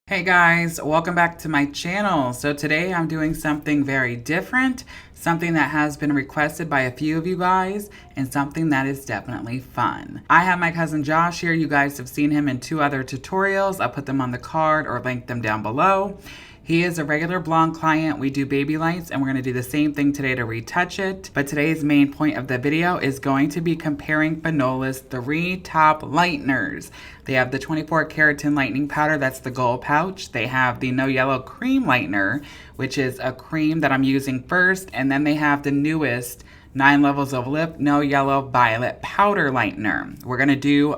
Hey guys, welcome back to my channel. So today I'm doing something very different, something that has been requested by a few of you guys, and something that is definitely fun. I have my cousin Josh here. You guys have seen him in 2 other tutorials. I'll put them on the card or link them down below. He is a regular blonde client. We do baby lights, and we're going to do the same thing today to retouch it. But today's main point of the video is going to be comparing Fanola's 3 top lighteners. They have the 24 keratin lightening powder, that's the gold pouch. They have the No Yellow cream lightener, which is a cream that I'm using first. And then they have the newest 9 levels of lip No Yellow violet powder lightener. We're going to do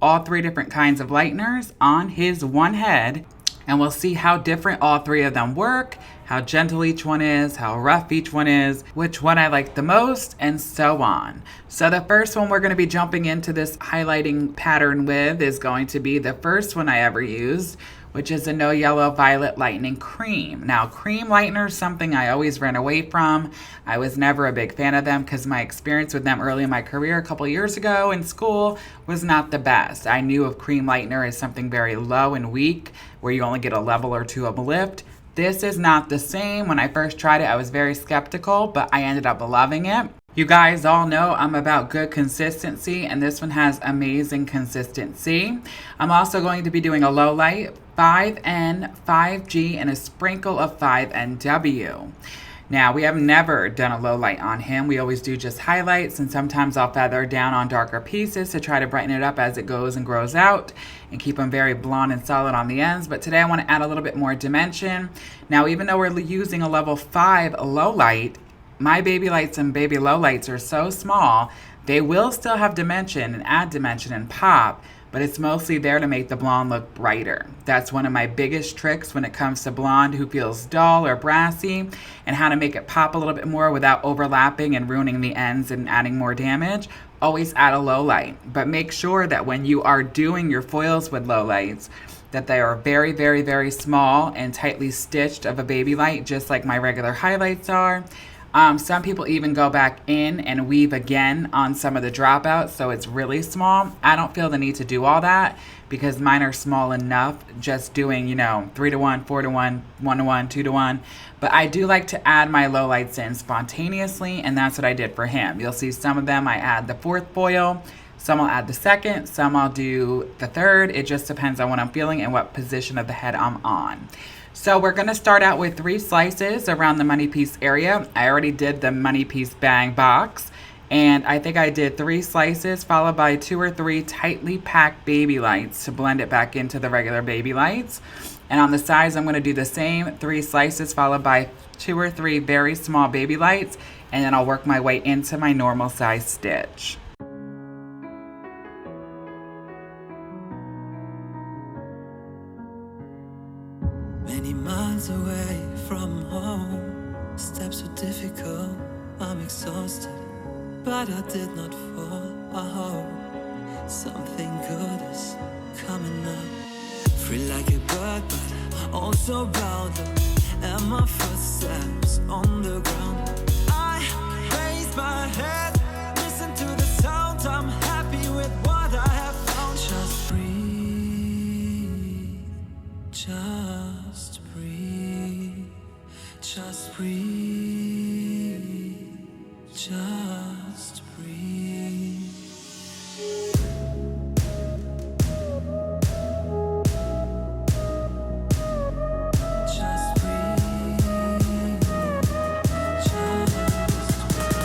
all 3 different kinds of lighteners on his one head. And we'll see how different all 3 of them work, how gentle each one is, how rough each one is, which one I like the most, and so on. So the first one we're going to be jumping into this highlighting pattern with is going to be the first one I ever used, which is a No Yellow Violet Lightening Cream. Now, cream lightener is something I always ran away from. I was never a big fan of them because my experience with them early in my career a couple years ago in school was not the best. I knew of cream lightener as something very low and weak, where you only get a level or 2 of lift. This is not the same. When I first tried it, I was very skeptical, but I ended up loving it. You guys all know I'm about good consistency, and this one has amazing consistency. I'm also going to be doing a low light, 5N, 5G, and a sprinkle of 5NW. Now, we have never done a low light on him. We always do just highlights, and sometimes I'll feather down on darker pieces to try to brighten it up as it goes and grows out and keep him very blonde and solid on the ends. But today I want to add a little bit more dimension. Now, even though we're using a level 5 low light, my baby lights and baby low lights are so small, they will still have dimension and add dimension and pop, but it's mostly there to make the blonde look brighter. That's one of my biggest tricks when it comes to blonde who feels dull or brassy, and how to make it pop a little bit more without overlapping and ruining the ends and adding more damage. Always add a low light, but make sure that when you are doing your foils with low lights, that they are very, very, very small and tightly stitched of a baby light, just like my regular highlights are. Some people even go back in and weave again on some of the dropouts, so it's really small. I don't feel the need to do all that because mine are small enough, just doing, 3 to 1, 4 to 1, 1 to 1, 2 to 1. But I do like to add my lowlights in spontaneously, and that's what I did for him. You'll see some of them I add the 4th foil, some I'll add the 2nd, some I'll do the 3rd. It just depends on what I'm feeling and what position of the head I'm on. So we're going to start out with 3 slices around the money piece area. I already did the money piece bang box, and I think I did 3 slices followed by 2 or 3 tightly packed baby lights to blend it back into the regular baby lights. And on the sides, I'm going to do the same 3 slices followed by 2 or 3 very small baby lights, and then I'll work my way into my normal size stitch. Many miles away from home, steps were difficult, I'm exhausted, but I did not fall. I hope something good is coming up. Free like a bird, but also bounded, and my footsteps on the ground. I raise my head, listen to the sound, I'm happy with what I have found. Just breathe, just breathe, just breathe, just breathe. Just breathe, just breathe.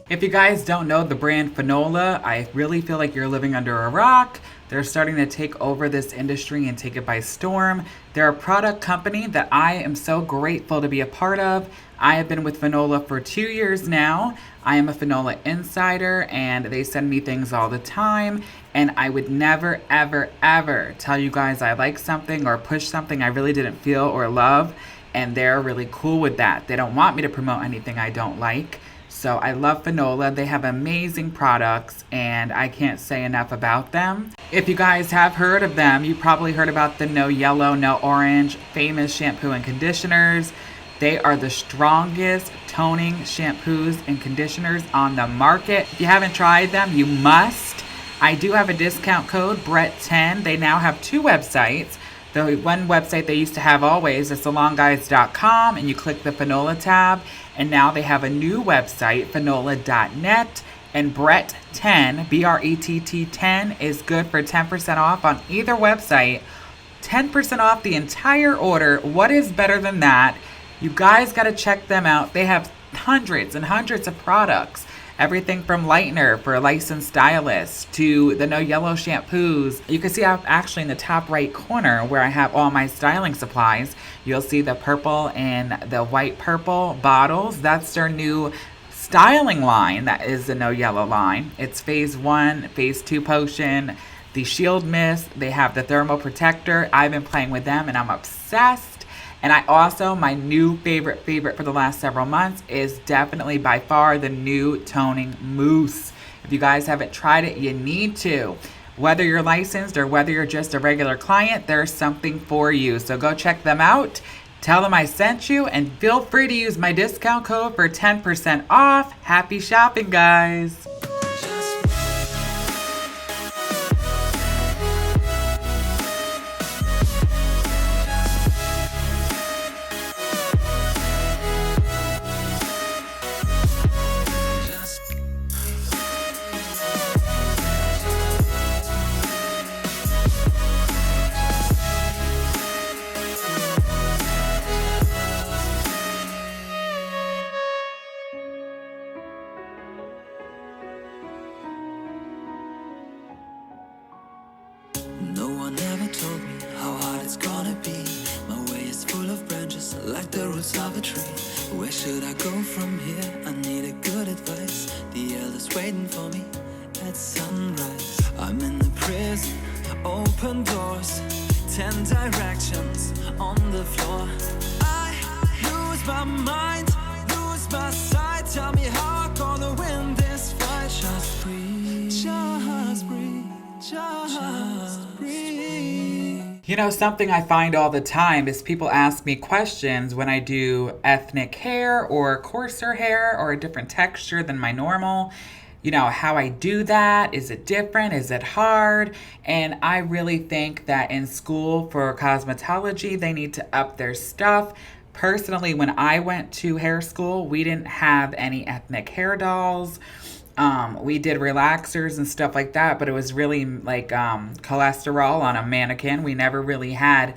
If you guys don't know the brand Fanola, I really feel like you're living under a rock. They're starting to take over this industry and take it by storm. They're a product company that I am so grateful to be a part of. I have been with Fanola for 2 years now. I am a Fanola insider, and they send me things all the time. And I would never, ever, ever tell you guys I like something or push something I really didn't feel or love. And they're really cool with that. They don't want me to promote anything I don't like. So I love Fanola. They have amazing products, and I can't say enough about them. If you guys have heard of them, you probably heard about the No Yellow, No Orange famous shampoo and conditioners. They are the strongest toning shampoos and conditioners on the market. If you haven't tried them, you must. I do have a discount code, Brett10. They now have 2 websites. The one website they used to have always is salonguides.com, and you click the Fanola tab, and now they have a new website, fanola.net, and Brett10, BRETT 10, is good for 10% off on either website. 10% off the entire order. What is better than that? You guys got to check them out. They have hundreds and hundreds of products. Everything from Lightener for licensed stylists to the No Yellow shampoos. You can see actually in the top right corner where I have all my styling supplies, you'll see the purple and the white purple bottles. That's their new styling line. That is the No Yellow line. It's phase 1, phase 2 potion, the shield mist. They have the thermal protector. I've been playing with them and I'm obsessed. And I also, my new favorite for the last several months is definitely by far the new toning mousse. If you guys haven't tried it, you need to. Whether you're licensed or whether you're just a regular client, there's something for you. So go check them out. Tell them I sent you, and feel free to use my discount code for 10% off. Happy shopping, guys. No one ever told me how hard it's gonna be. My way is full of branches, like the roots of a tree. Where should I go from here? I need a good advice. The elders waiting for me at sunrise. I'm in the prison, open doors, 10 directions on the floor. I lose my mind, lose my sight. Tell me how I'm gonna win this fight. Just breathe, just breathe, just breathe. You know, something I find all the time is people ask me questions when I do ethnic hair or coarser hair or a different texture than my normal. You know, how I do that. Is it different? Is it hard? And I really think that in school for cosmetology, they need to up their stuff. Personally, when I went to hair school, we didn't have any ethnic hair dolls. We did relaxers and stuff like that, but it was really like cholesterol on a mannequin. We never really had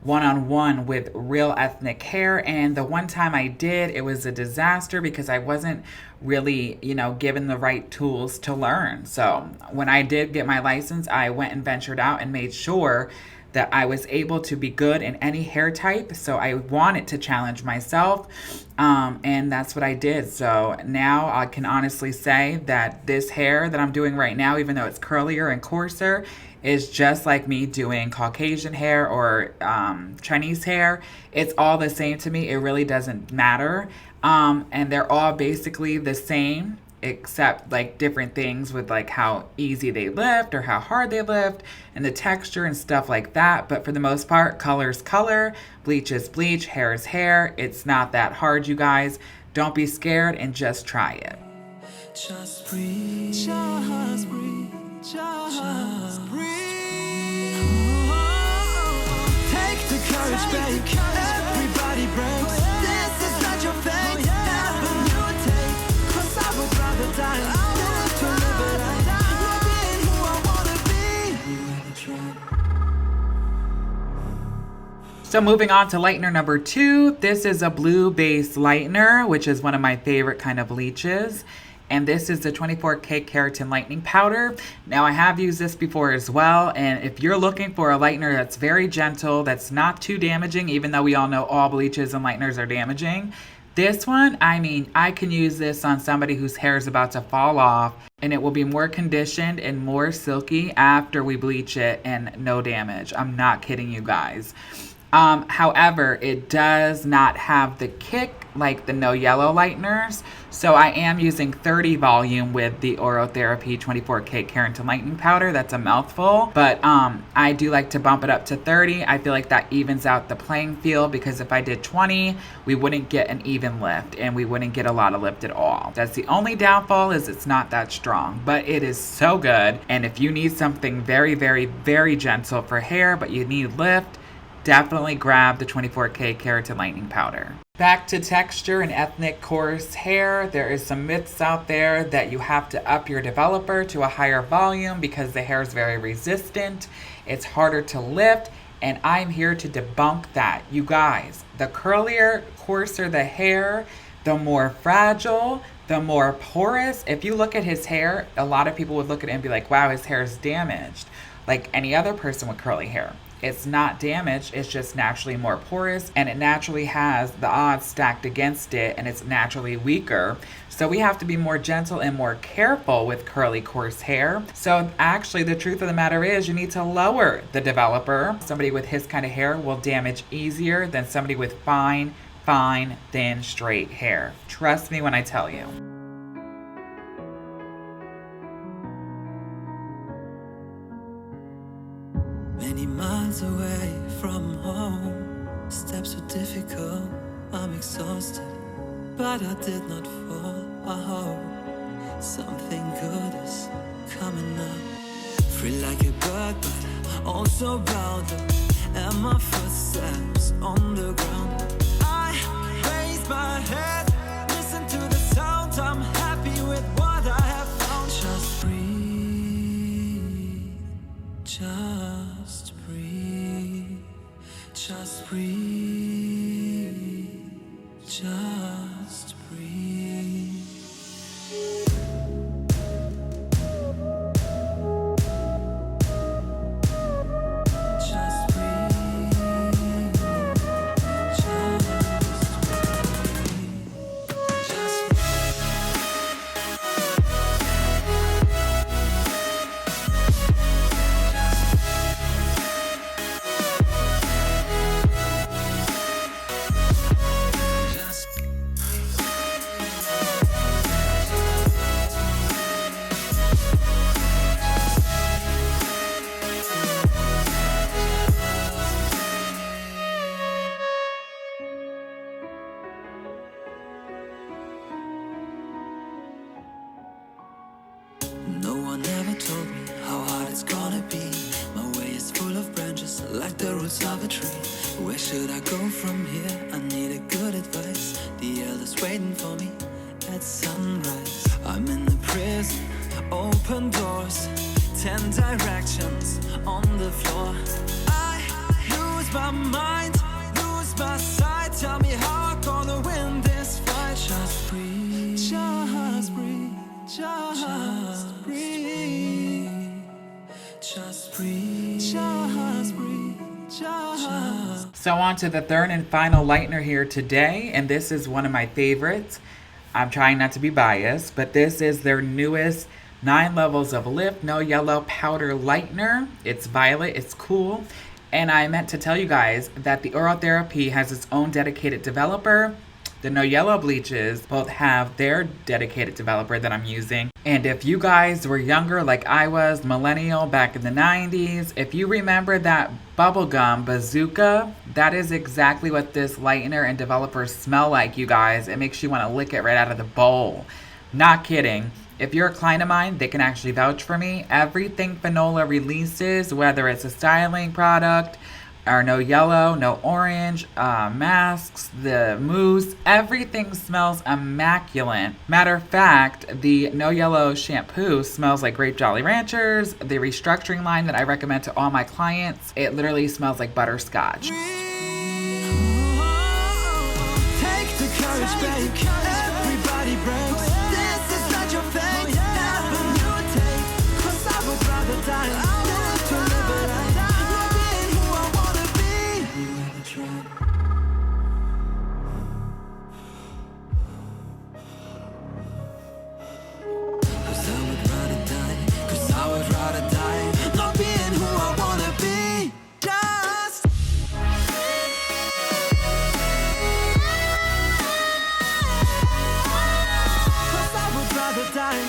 one-on-one with real ethnic hair. And the one time I did, it was a disaster because I wasn't really, you know, given the right tools to learn. So when I did get my license, I went and ventured out and made sure that I was able to be good in any hair type. So I wanted to challenge myself. And that's what I did. So now I can honestly say that this hair that I'm doing right now, even though it's curlier and coarser, is just like me doing Caucasian hair or Chinese hair. It's all the same to me. It really doesn't matter. And they're all basically the same, except like different things with like how easy they lift or how hard they lift and the texture and stuff like that. But for the most part, color's color, bleach is bleach, hair is hair. It's not that hard, you guys. Don't be scared and just try it. Just breathe, just breathe, just breathe. Take the courage, babe. Everybody breaks. This is not your fate. Have a new take. 'Cause I would rather die than to live it out. Not being who I wanna be. You ever tried? So moving on to lightener number 2. This is a blue base lightener, which is one of my favorite kind of bleaches. And this is the 24K keratin lightening powder. Now I have used this before as well. And if you're looking for a lightener that's very gentle, that's not too damaging, even though we all know all bleaches and lighteners are damaging, this one, I mean, I can use this on somebody whose hair is about to fall off and it will be more conditioned and more silky after we bleach it and no damage. I'm not kidding you guys. However, it does not have the kick like the No Yellow lighteners. So I am using 30 volume with the Orotherapy 24K keratin lightening powder. That's a mouthful, but I do like to bump it up to 30. I feel like that evens out the playing field, because if I did 20, we wouldn't get an even lift and we wouldn't get a lot of lift at all. That's the only downfall, is it's not that strong, but it is so good. And if you need something very, very, very gentle for hair, but you need lift, definitely grab the 24K keratin lightening powder. Back to texture and ethnic coarse hair, there is some myths out there that you have to up your developer to a higher volume because the hair is very resistant, it's harder to lift, and I'm here to debunk that. You guys, the curlier, coarser the hair, the more fragile, the more porous. If you look at his hair, a lot of people would look at it and be like, wow, his hair is damaged. Like any other person with curly hair. It's not damaged, it's just naturally more porous, and it naturally has the odds stacked against it, and it's naturally weaker. So we have to be more gentle and more careful with curly, coarse hair. So actually, the truth of the matter is you need to lower the developer. Somebody with his kind of hair will damage easier than somebody with fine, thin, straight hair. Trust me when I tell you. Many miles away from home, steps were difficult, I'm exhausted, but I did not fall. I hope something good is coming up. Free like a bird, but also bound up, and my footsteps on the ground. I raise my head, listen to the sound, I'm happy with what I have found. Just breathe, just breathe, just breathe, just breathe. Just breathe, just No one ever told me how hard it's gonna be. My way is full of branches, like the roots of a tree. Where should I go from here? I need a good advice. The elders waiting for me at sunrise. I'm in the prison, open doors, 10 directions on the floor. I lose my mind, lose my sight. Tell me how I'm gonna win this fight. Just breathe, just breathe, just breathe, just breathe, just breathe, just. So on to the third and final lightener here today, and this is one of my favorites. I'm trying not to be biased, but this is their newest 9 levels of lift no yellow powder lightener. It's violet, it's cool, and I meant to tell you guys that the Oral Therapy has its own dedicated developer. The No Yellow bleaches both have their dedicated developer that I'm using. And if you guys were younger like I was, millennial back in the 90s, if you remember that bubblegum bazooka, that is exactly what this lightener and developer smell like, you guys. It makes you want to lick it right out of the bowl. Not kidding. If you're a client of mine, they can actually vouch for me. Everything Fanola releases, whether it's a styling product, or no yellow, no orange, masks, the mousse, everything smells immaculate. Matter of fact, the no yellow shampoo smells like Grape Jolly Ranchers. The restructuring line that I recommend to all my clients, it literally smells like butterscotch. Take the courage, babe. Everybody breaks. This is not your fate. Avenue take. 'Cause I would rather die than to live it. Not being who I wanna be. You ever tried? 'Cause I would rather die. 'Cause I would rather die. Not being who I wanna be. Just. Cause I would rather die.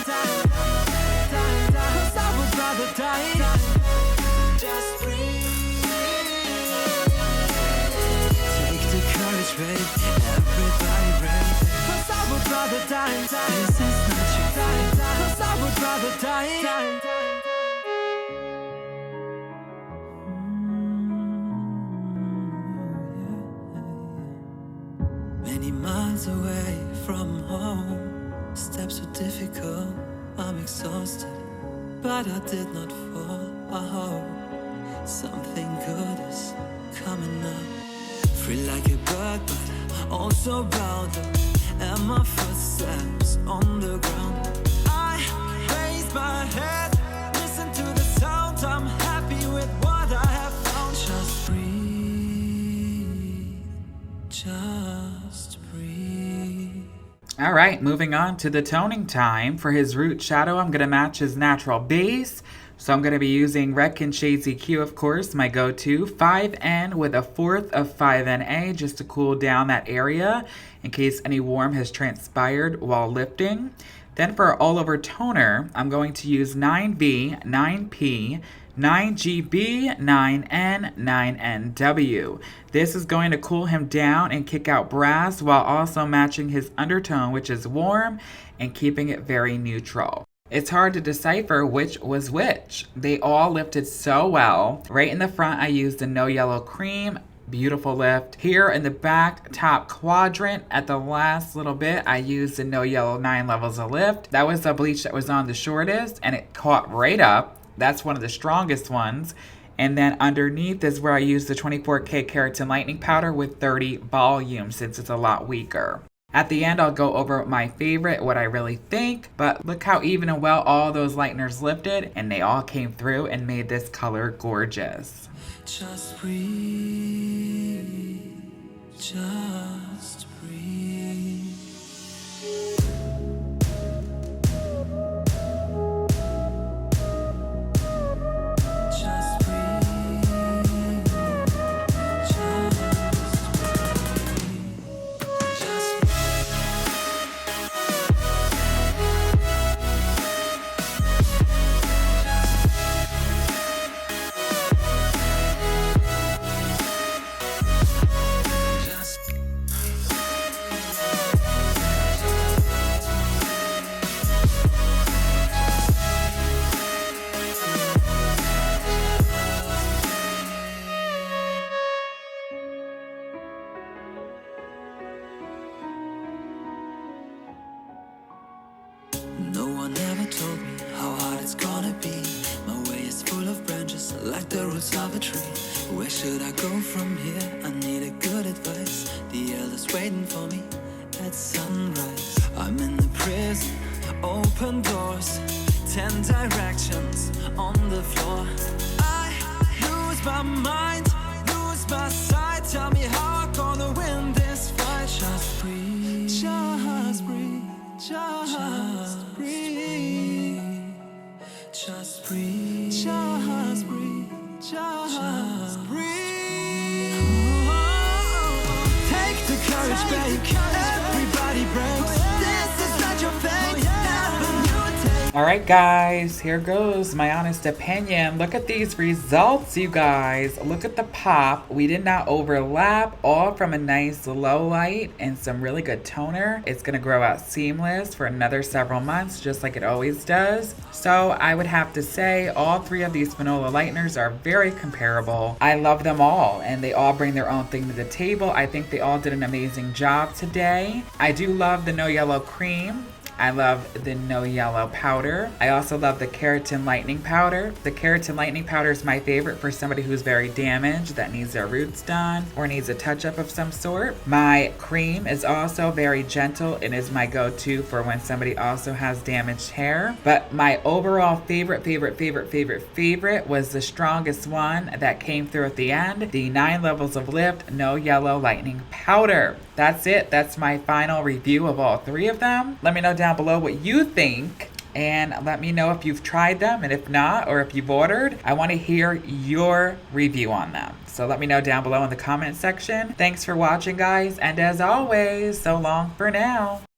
Just breathe. Take the courage, babe. Everybody brave. 'Cause I would rather die. This is not your time. 'Cause I would rather die. Many miles away from home, steps were difficult, I'm exhausted, but I did not fall. I hope something good is coming up. Free like a bird, but also bound up, and my footsteps on the ground. I raise my head, listen to the sound, I'm happy with what I have found. Just breathe, just breathe. All right, moving on to the toning time. For his root shadow, I'm going to match his natural base. So I'm going to be using Redken Shades EQ, of course, my go-to. 5N with a fourth of 5NA just to cool down that area in case any warm has transpired while lifting. Then for our all-over toner, I'm going to use 9V, 9P, 9GB, 9N, 9NW. This is going to cool him down and kick out brass while also matching his undertone, which is warm, and keeping it very neutral. It's hard to decipher which was which. They all lifted so well. Right in the front, I used the No Yellow Cream. Beautiful lift. Here in the back top quadrant at the last little bit, I used the No Yellow 9 levels of lift. That was the bleach that was on the shortest, and it caught right up. That's one of the strongest ones. And then underneath is where I used the 24K keratin lightening powder with 30 volume since it's a lot weaker. At the end, I'll go over my favorite, what I really think, but look how even and well all those lighteners lifted, and they all came through and made this color gorgeous. Just breathe, just breathe. Just breathe, just no one ever told me how hard it's gonna be. My way is full of branches, like the roots of a tree. Where should I go from here? I need a good advice. The elders waiting for me at sunrise. I'm in the prison, open doors, 10 directions on the floor. I lose my mind, lose my sight. Tell me how I'm gonna win this fight. Just breathe, just breathe. Just breathe, just breathe, just breathe, just breathe. Take the courage back, everybody breaks. This is not your fate, never knew it. All right, guys, here goes my honest opinion. Look at these results, you guys. Look at the pop. We did not overlap, all from a nice low light and some really good toner. It's gonna grow out seamless for another several months, just like it always does. So I would have to say all three of these Fanola lighteners are very comparable. I love them all, and they all bring their own thing to the table. I think they all did an amazing job today. I do love the No Yellow Cream. I love the No Yellow powder. I also love the keratin lightening powder. The keratin lightening powder is my favorite for somebody who's very damaged, that needs their roots done or needs a touch-up of some sort. My cream is also very gentle and is my go-to for when somebody also has damaged hair. But my overall favorite was the strongest one that came through at the end, the 9 levels of lift No Yellow lightening powder. That's it. That's my final review of all three of them. Let me know down below what you think, and let me know if you've tried them, and if not, or if you've ordered. I want to hear your review on them. So let me know down below in the comment section. Thanks for watching, guys, and as always, so long for now.